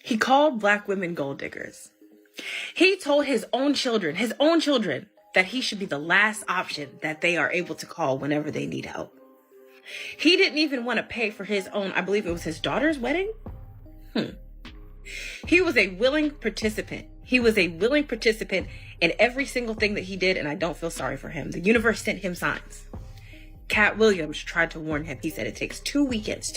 He called black women gold diggers. He told his own children, that he should be the last option that they are able to call whenever they need help. He didn't even want to pay for his own, I believe it was his daughter's wedding. He was a willing participant. He was a willing participant in every single thing that he did, and I don't feel sorry for him. The universe sent him signs. Cat Williams tried to warn him. He said it takes 2 weekends.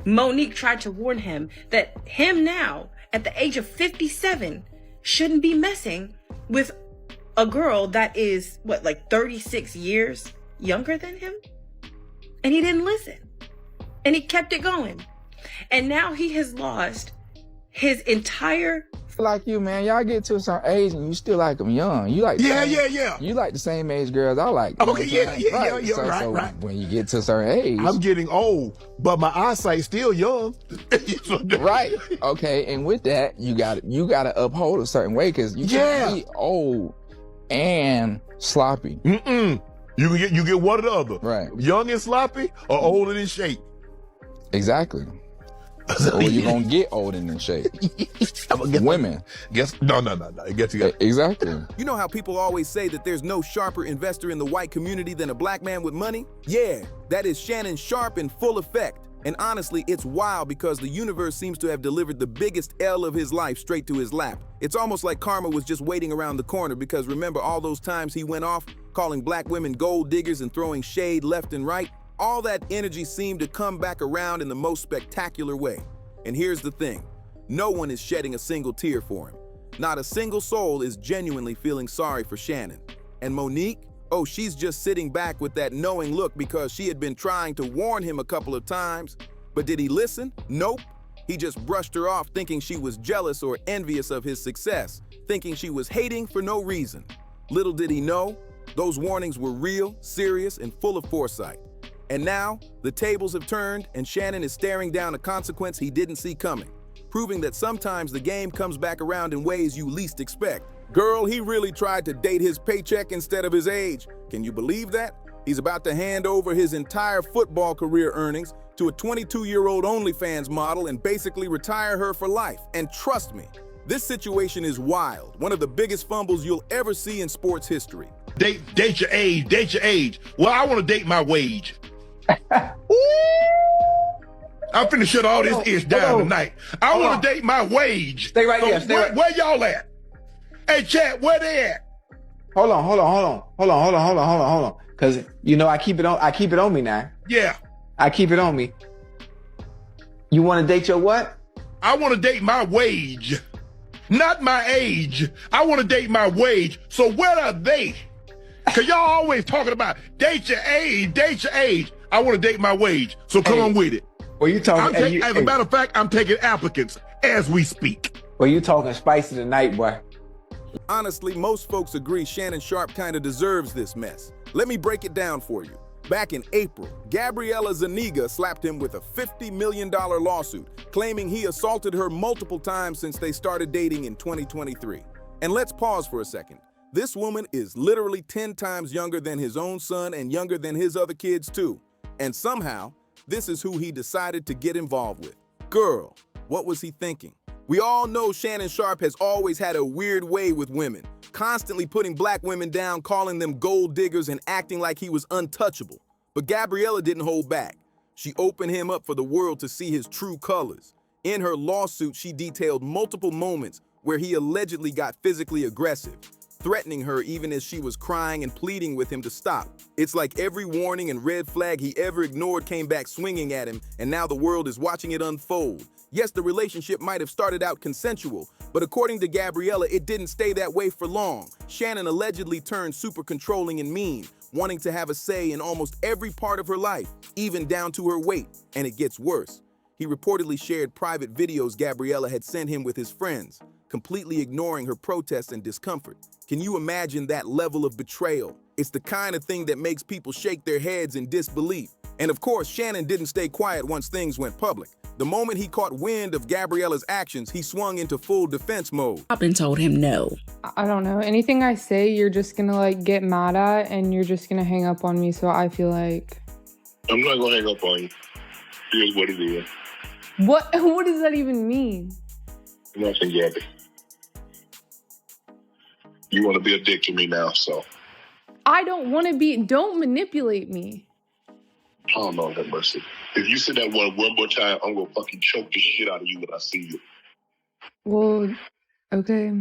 Monique tried to warn him that him now, at the age of 57, shouldn't be messing with a girl that is, 36 years younger than him? And he didn't listen. And he kept it going. And now he has lost his entire... Like you, man, y'all get to a certain age and you still like them young. You like You like the same age girls I like. Okay, right. When you get to a certain age, I'm getting old, but my eyesight's still young. Right. Okay, and with that, you gotta uphold a certain way because you can't be old and sloppy. You get one or the other. Right. Young and sloppy or old and in shape. Exactly. Or you're gonna get old and in shape. Women. No. Get together. Exactly. You know how people always say that there's no sharper investor in the white community than a black man with money? Yeah, that is Shannon Sharpe in full effect. And honestly, it's wild because the universe seems to have delivered the biggest L of his life straight to his lap. It's almost like karma was just waiting around the corner because remember all those times he went off, calling black women gold diggers and throwing shade left and right? All that energy seemed to come back around in the most spectacular way. And here's the thing, no one is shedding a single tear for him. Not a single soul is genuinely feeling sorry for Shannon. And Monique? Oh, she's just sitting back with that knowing look because she had been trying to warn him a couple of times. But did he listen? Nope. He just brushed her off thinking she was jealous or envious of his success, thinking she was hating for no reason. Little did he know, those warnings were real, serious, and full of foresight. And now, the tables have turned and Shannon is staring down a consequence he didn't see coming, proving that sometimes the game comes back around in ways you least expect. Girl, he really tried to date his paycheck instead of his age. Can you believe that? He's about to hand over his entire football career earnings to a 22-year-old OnlyFans model and basically retire her for life. And trust me, this situation is wild, one of the biggest fumbles you'll ever see in sports history. Date your age. Well, I want to date my wage. I'm finna shut all this ish down tonight. I want to date my wage. Stay right there. Where y'all at? Hey, chat, where they at? Hold on. Cause you know I keep it on me now. Yeah. I keep it on me. You want to date your what? I want to date my wage, not my age. I want to date my wage. So where are they? Cause y'all always talking about date your age. I want to date my wage. So come on with it. Well, you talking? As a matter of fact, I'm taking applicants as we speak. Well, you talking spicy tonight, boy. Honestly, most folks agree Shannon Sharpe kind of deserves this mess. Let me break it down for you. Back in April, Gabriella Zuniga slapped him with a $50 million lawsuit, claiming he assaulted her multiple times since they started dating in 2023. And let's pause for a second. This woman is literally 10 times younger than his own son and younger than his other kids too. And somehow, this is who he decided to get involved with. Girl, what was he thinking? We all know Shannon Sharpe has always had a weird way with women, constantly putting black women down, calling them gold diggers and acting like he was untouchable. But Gabriella didn't hold back. She opened him up for the world to see his true colors. In her lawsuit, she detailed multiple moments where he allegedly got physically aggressive, threatening her even as she was crying and pleading with him to stop. It's like every warning and red flag he ever ignored came back swinging at him, and now the world is watching it unfold. Yes, the relationship might have started out consensual, but according to Gabriella, it didn't stay that way for long. Shannon allegedly turned super controlling and mean, wanting to have a say in almost every part of her life, even down to her weight. And it gets worse. He reportedly shared private videos Gabriella had sent him with his friends, completely ignoring her protests and discomfort. Can you imagine that level of betrayal? It's the kind of thing that makes people shake their heads in disbelief. And of course, Shannon didn't stay quiet once things went public. The moment he caught wind of Gabriella's actions, he swung into full defense mode. Up and told him no. I don't know. Anything I say, you're just gonna get mad at and you're just gonna hang up on me. So I feel like... I'm not gonna hang up on you. Here's what it is. What does that even mean? Nothing, Gabby. You want to be a dick to me now, so. I don't want to be. Don't manipulate me. Oh, no, have mercy. If you say that one more time, I'm going to fucking choke the shit out of you when I see you. Well, okay.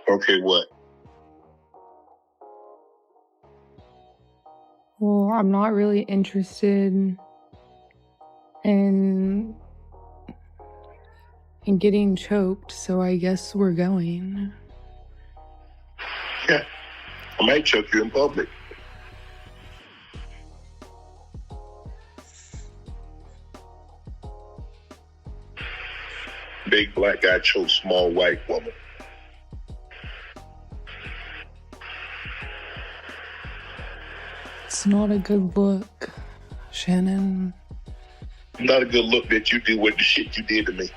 Okay, what? Well, I'm not really interested in getting choked, so I guess we're going. Yeah. I might choke you in public. Big black guy chokes small white woman. It's not a good look, Shannon. Not a good look that you did with the shit you did to me.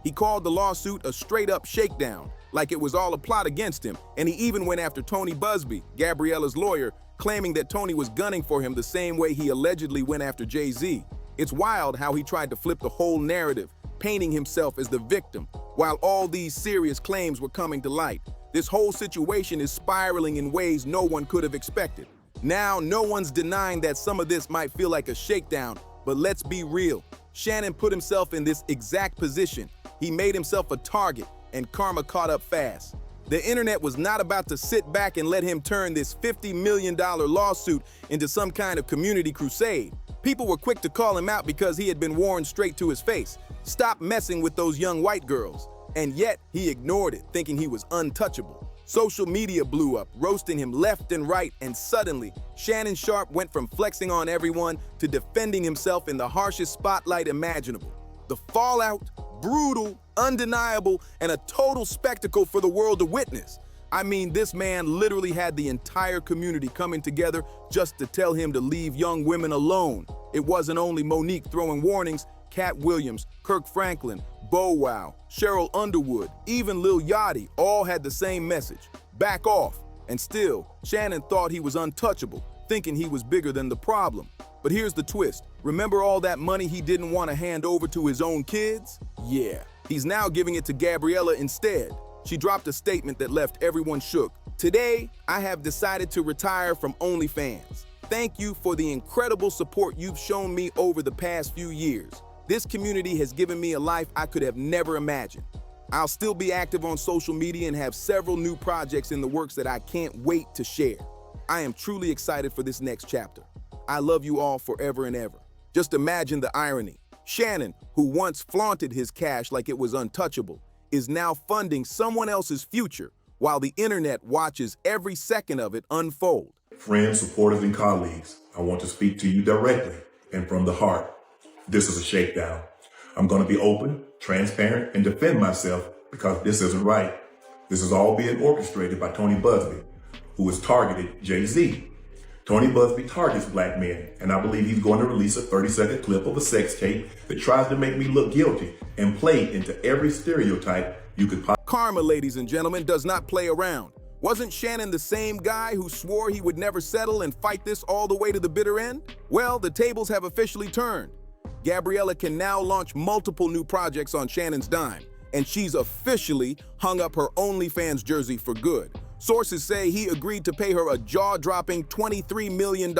He called the lawsuit a straight-up shakedown, like it was all a plot against him, and he even went after Tony Busby, Gabriella's lawyer, claiming that Tony was gunning for him the same way he allegedly went after Jay-Z. It's wild how he tried to flip the whole narrative, painting himself as the victim, while all these serious claims were coming to light. This whole situation is spiraling in ways no one could have expected. Now, no one's denying that some of this might feel like a shakedown, but let's be real. Shannon put himself in this exact position. He made himself a target, and karma caught up fast. The internet was not about to sit back and let him turn this $50 million lawsuit into some kind of community crusade. People were quick to call him out because he had been warned straight to his face. Stop messing with those young white girls. And yet, he ignored it, thinking he was untouchable. Social media blew up, roasting him left and right, and suddenly, Shannon Sharpe went from flexing on everyone to defending himself in the harshest spotlight imaginable. The fallout, brutal, undeniable, and a total spectacle for the world to witness. I mean, this man literally had the entire community coming together just to tell him to leave young women alone. It wasn't only Monique throwing warnings. Cat Williams, Kirk Franklin, Bow Wow, Cheryl Underwood, even Lil Yachty all had the same message. Back off. And still, Shannon thought he was untouchable, thinking he was bigger than the problem. But here's the twist. Remember all that money he didn't want to hand over to his own kids? Yeah, he's now giving it to Gabriella instead. She dropped a statement that left everyone shook. Today, I have decided to retire from OnlyFans. Thank you for the incredible support you've shown me over the past few years. This community has given me a life I could have never imagined. I'll still be active on social media and have several new projects in the works that I can't wait to share. I am truly excited for this next chapter. I love you all forever and ever. Just imagine the irony. Shannon, who once flaunted his cash like it was untouchable, is now funding someone else's future while the internet watches every second of it unfold. Friends, supporters, and colleagues, I want to speak to you directly and from the heart. This is a shakedown. I'm going to be open, transparent, and defend myself because this isn't right. This is all being orchestrated by Tony Busby, who has targeted Jay-Z. Tony Busby targets black men, and I believe he's going to release a 30-second clip of a sex tape that tries to make me look guilty and play into every stereotype you could possibly. Karma, ladies and gentlemen, does not play around. Wasn't Shannon the same guy who swore he would never settle and fight this all the way to the bitter end? Well, the tables have officially turned. Gabriella can now launch multiple new projects on Shannon's dime, and she's officially hung up her OnlyFans jersey for good. Sources say he agreed to pay her a jaw-dropping $23 million,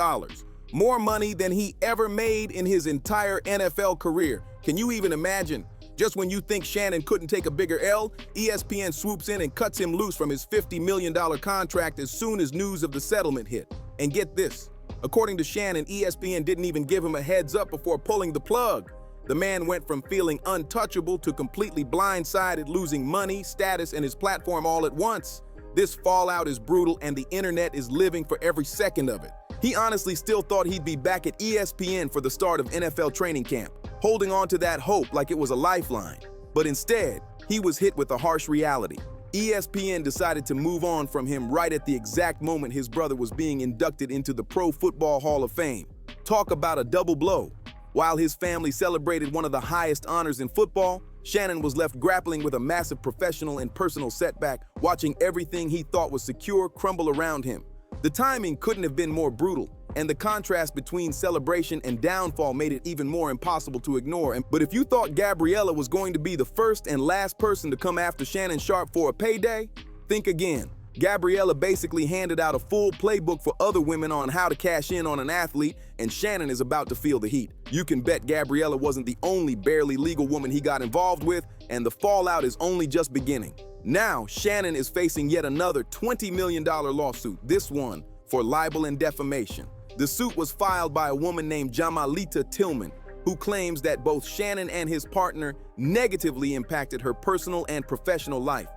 more money than he ever made in his entire NFL career. Can you even imagine? Just when you think Shannon couldn't take a bigger L, ESPN swoops in and cuts him loose from his $50 million contract as soon as news of the settlement hit. And get this. According to Shannon, ESPN didn't even give him a heads up before pulling the plug. The man went from feeling untouchable to completely blindsided, losing money, status, and his platform all at once. This fallout is brutal, and the internet is living for every second of it. He honestly still thought he'd be back at ESPN for the start of NFL training camp, holding on to that hope like it was a lifeline. But instead, he was hit with a harsh reality. ESPN decided to move on from him right at the exact moment his brother was being inducted into the Pro Football Hall of Fame. Talk about a double blow. While his family celebrated one of the highest honors in football, Shannon was left grappling with a massive professional and personal setback, watching everything he thought was secure crumble around him. The timing couldn't have been more brutal. And the contrast between celebration and downfall made it even more impossible to ignore. But if you thought Gabriella was going to be the first and last person to come after Shannon Sharpe for a payday, think again. Gabriella basically handed out a full playbook for other women on how to cash in on an athlete, and Shannon is about to feel the heat. You can bet Gabriella wasn't the only barely legal woman he got involved with, and the fallout is only just beginning. Now, Shannon is facing yet another $20 million lawsuit, this one for libel and defamation. The suit was filed by a woman named Jamalita Tillman, who claims that both Shannon and his partner negatively impacted her personal and professional life.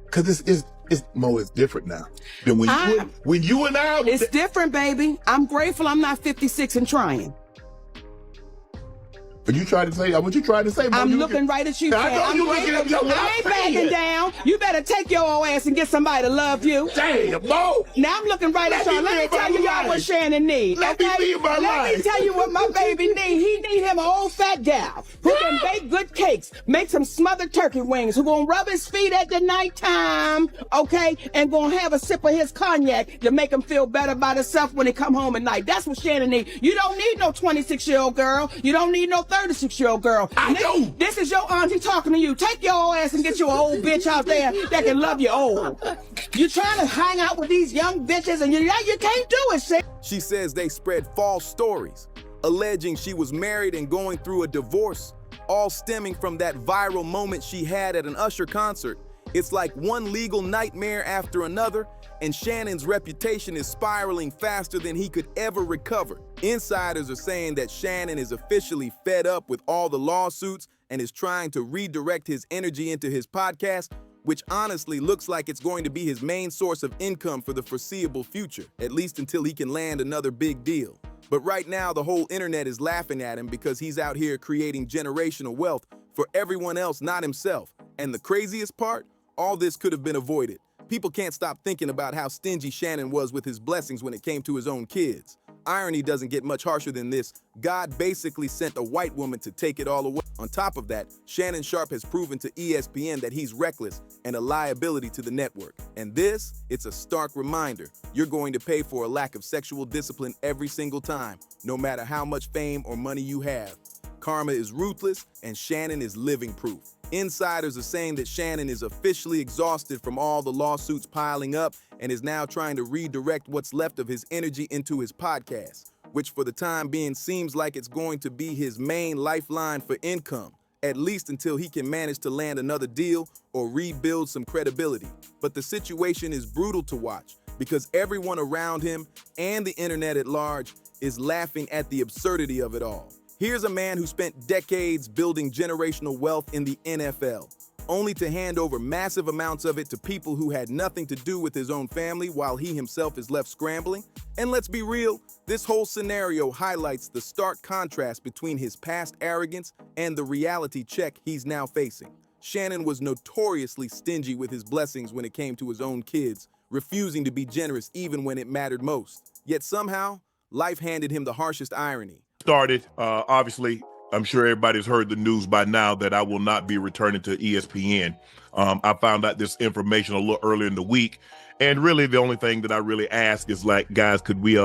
Because it's different now than when you and I. It's different, baby. I'm grateful I'm not 56 and trying. But you trying to say what you trying to say? Mo, I'm looking right at you. I ain't backing down. You better take your old ass and get somebody to love you. Damn, Mo. Now I'm looking right at y'all. Let me tell you y'all what Shannon needs. Let me tell you what my baby needs. He need him an old fat gal who can bake good cakes, make some smothered turkey wings, who gonna rub his feet at the nighttime, okay, and gonna have a sip of his cognac to make him feel better about himself when he come home at night. That's what Shannon needs. You don't need no 26-year-old girl. You don't need no 36-year-old girl. This is your auntie talking to you. Take your old ass and get you an old bitch out there that can love you old. You trying to hang out with these young bitches and you can't do it, shit. She says they spread false stories, alleging she was married and going through a divorce, all stemming from that viral moment she had at an Usher concert. It's like one legal nightmare after another, and Shannon's reputation is spiraling faster than he could ever recover. Insiders are saying that Shannon is officially fed up with all the lawsuits and is trying to redirect his energy into his podcast, which honestly looks like it's going to be his main source of income for the foreseeable future, at least until he can land another big deal. But right now, the whole internet is laughing at him because he's out here creating generational wealth for everyone else, not himself. And the craziest part? All this could have been avoided. People can't stop thinking about how stingy Shannon was with his blessings when it came to his own kids. Irony doesn't get much harsher than this. God basically sent a white woman to take it all away. On top of that, Shannon Sharpe has proven to ESPN that he's reckless and a liability to the network. And it's a stark reminder. You're going to pay for a lack of sexual discipline every single time, no matter how much fame or money you have. Karma is ruthless, and Shannon is living proof. Insiders are saying that Shannon is officially exhausted from all the lawsuits piling up and is now trying to redirect what's left of his energy into his podcast, which for the time being seems like it's going to be his main lifeline for income, at least until he can manage to land another deal or rebuild some credibility. But the situation is brutal to watch because everyone around him and the internet at large is laughing at the absurdity of it all. Here's a man who spent decades building generational wealth in the NFL, only to hand over massive amounts of it to people who had nothing to do with his own family while he himself is left scrambling. And let's be real, this whole scenario highlights the stark contrast between his past arrogance and the reality check he's now facing. Shannon was notoriously stingy with his blessings when it came to his own kids, refusing to be generous even when it mattered most. Yet somehow, life handed him the harshest irony. Started, obviously, I'm sure everybody's heard the news by now that I will not be returning to ESPN. I found out this information a little earlier in the week. And really, the only thing that I really ask is like, guys, could we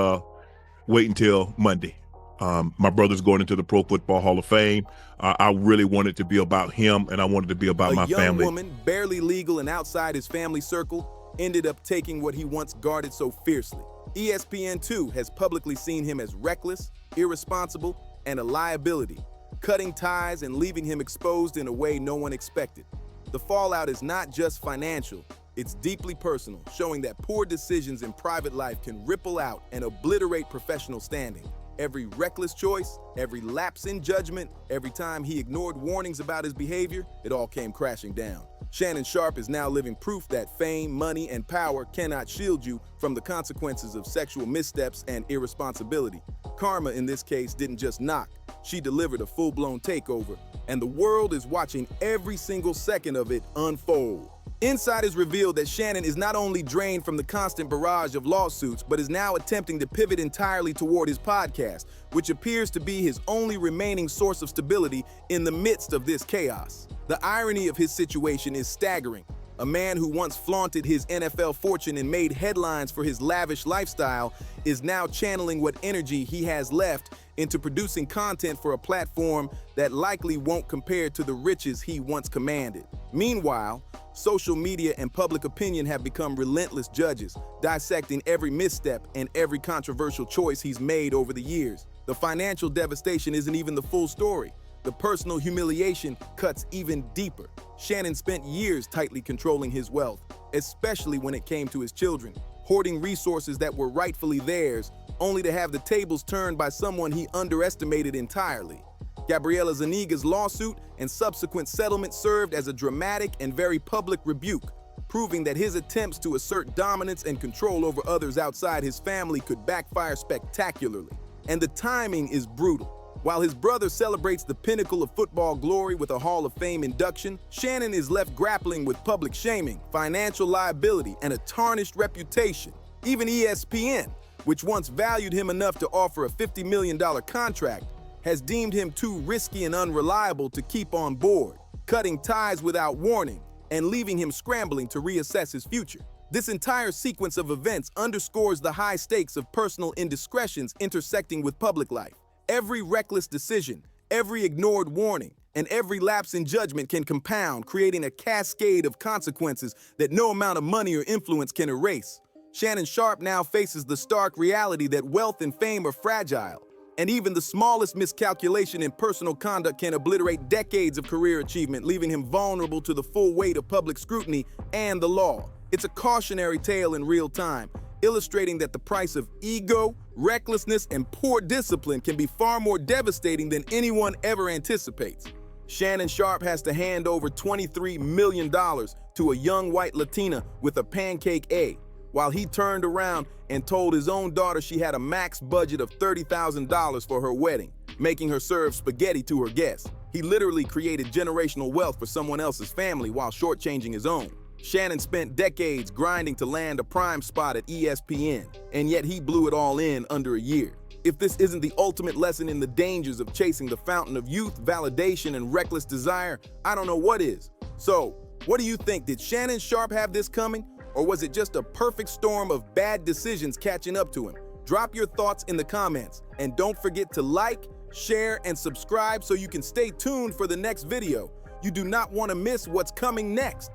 wait until Monday? My brother's going into the Pro Football Hall of Fame. I really wanted to be about him, and I wanted to be about my family. A young woman, barely legal and outside his family circle, ended up taking what he once guarded so fiercely. ESPN, too, has publicly seen him as reckless, irresponsible, and a liability, cutting ties and leaving him exposed in a way no one expected. The fallout is not just financial, it's deeply personal, showing that poor decisions in private life can ripple out and obliterate professional standing. Every reckless choice, every lapse in judgment, every time he ignored warnings about his behavior, it all came crashing down. Shannon Sharpe is now living proof that fame, money, and power cannot shield you from the consequences of sexual missteps and irresponsibility. Karma, in this case, didn't just knock. She delivered a full-blown takeover, and the world is watching every single second of it unfold. Insiders revealed that Shannon is not only drained from the constant barrage of lawsuits, but is now attempting to pivot entirely toward his podcast, which appears to be his only remaining source of stability in the midst of this chaos. The irony of his situation is staggering. A man who once flaunted his NFL fortune and made headlines for his lavish lifestyle is now channeling what energy he has left into producing content for a platform that likely won't compare to the riches he once commanded. Meanwhile, social media and public opinion have become relentless judges, dissecting every misstep and every controversial choice he's made over the years. The financial devastation isn't even the full story. The personal humiliation cuts even deeper. Shannon spent years tightly controlling his wealth, especially when it came to his children, hoarding resources that were rightfully theirs, only to have the tables turned by someone he underestimated entirely. Gabriela Zuniga's lawsuit and subsequent settlement served as a dramatic and very public rebuke, proving that his attempts to assert dominance and control over others outside his family could backfire spectacularly. And the timing is brutal. While his brother celebrates the pinnacle of football glory with a Hall of Fame induction, Shannon is left grappling with public shaming, financial liability, and a tarnished reputation. Even ESPN, which once valued him enough to offer a $50 million contract, has deemed him too risky and unreliable to keep on board, cutting ties without warning and leaving him scrambling to reassess his future. This entire sequence of events underscores the high stakes of personal indiscretions intersecting with public life. Every reckless decision, every ignored warning, and every lapse in judgment can compound, creating a cascade of consequences that no amount of money or influence can erase. Shannon Sharpe now faces the stark reality that wealth and fame are fragile, and even the smallest miscalculation in personal conduct can obliterate decades of career achievement, leaving him vulnerable to the full weight of public scrutiny and the law. It's a cautionary tale in real time, illustrating that the price of ego, recklessness, and poor discipline can be far more devastating than anyone ever anticipates. Shannon Sharpe has to hand over $23 million to a young white Latina with a pancake A, while he turned around and told his own daughter she had a max budget of $30,000 for her wedding, making her serve spaghetti to her guests. He literally created generational wealth for someone else's family while shortchanging his own. Shannon spent decades grinding to land a prime spot at ESPN, and yet he blew it all in under a year. If this isn't the ultimate lesson in the dangers of chasing the fountain of youth, validation, and reckless desire, I don't know what is. So, what do you think? Did Shannon Sharpe have this coming? Or was it just a perfect storm of bad decisions catching up to him? Drop your thoughts in the comments, and don't forget to like, share, and subscribe so you can stay tuned for the next video. You do not want to miss what's coming next.